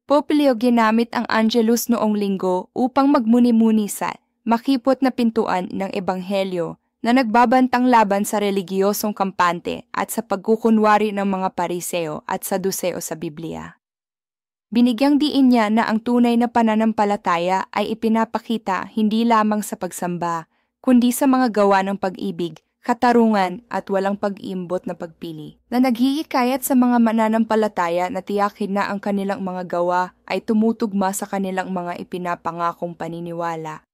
Pope Leo ginamit ang Angelus noong linggo upang magmuni-muni sa makipot na pintuan ng Ebanghelyo na nagbabantang laban sa religiyosong kampante at sa pagkukunwari ng mga Pariseo at Saduseo sa Biblia. Binigyang diin niya na ang tunay na pananampalataya ay ipinapakita hindi lamang sa pagsamba, kundi sa mga gawa ng pag-ibig, katarungan at walang pag-iimbot na pagpili, na naghihikayat sa mga mananampalataya na tiyakin na ang kanilang mga gawa ay tumutugma sa kanilang mga ipinapangakong paniniwala.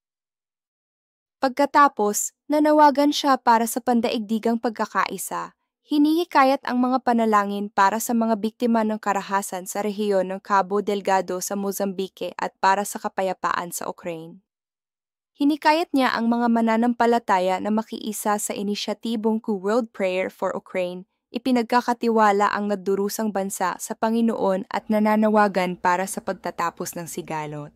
Pagkatapos, nanawagan siya para sa pandaigdigang pagkakaisa. Hinihikayat ang mga panalangin para sa mga biktima ng karahasan sa rehiyon ng Cabo Delgado sa Mozambique at para sa kapayapaan sa Ukraine. Hinikayat niya ang mga mananampalataya na makiisa sa inisyatibong World Prayer for Ukraine, ipinagkakatiwala ang nagdurusang bansa sa Panginoon at nananawagan para sa pagtatapos ng sigalot.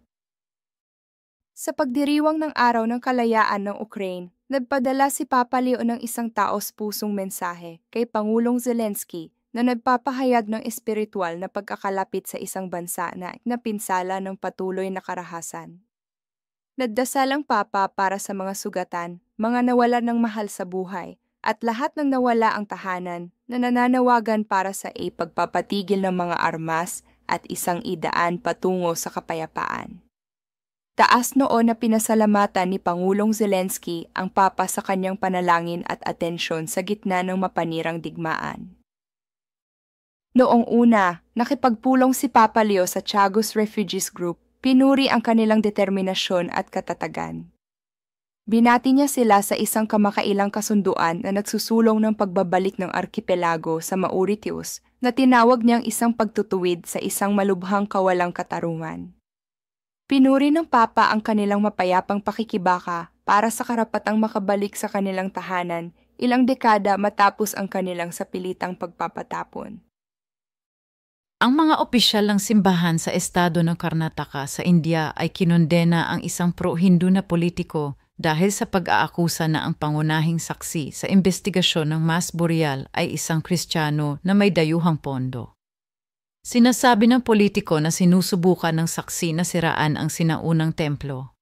Sa pagdiriwang ng Araw ng Kalayaan ng Ukraine, nagpadala si Papa Leo ng isang taos-pusong mensahe kay Pangulong Zelensky na nagpapahayag ng espiritual na pagkakalapit sa isang bansa na napinsala ng patuloy na karahasan. Nagdasal ang Papa para sa mga sugatan, mga nawalan ng mahal sa buhay, at lahat ng nawala ang tahanan na nananawagan para sa pagpapatigil ng mga armas at isang idaan patungo sa kapayapaan. Taas noon na pinasalamatan ni Pangulong Zelensky ang Papa sa kanyang panalangin at atensyon sa gitna ng mapanirang digmaan. Noong una, nakipagpulong si Papa Leo sa Chagos Refugees Group. Pinuri ang kanilang determinasyon at katatagan. Binati niya sila sa isang kamakailang kasunduan na nagsusulong ng pagbabalik ng arkipelago sa Mauritius na tinawag niyang isang pagtutuwid sa isang malubhang kawalang katarungan. Pinuri ng Papa ang kanilang mapayapang pakikibaka para sa karapatang makabalik sa kanilang tahanan ilang dekada matapos ang kanilang sapilitang pagpapatapon. Ang mga opisyal ng simbahan sa estado ng Karnataka sa India ay kinondena ang isang pro-Hindu na politiko dahil sa pag-aakusa na ang pangunahing saksi sa investigasyon ng mass burial ay isang Kristiyano na may dayuhang pondo. Sinasabi ng politiko na sinusubukan ng saksi na siraan ang sinaunang templo.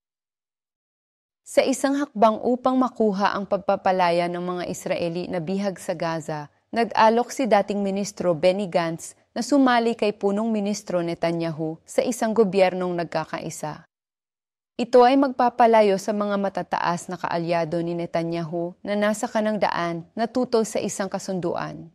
Sa isang hakbang upang makuha ang pagpapalaya ng mga Israeli na bihag sa Gaza, nag-alok si dating ministro Benny Gantz na sumali kay punong ministro Netanyahu sa isang gobyernong nagkakaisa. Ito ay magpapalayo sa mga matataas na kaalyado ni Netanyahu na nasa kanang daan na tutol sa isang kasunduan.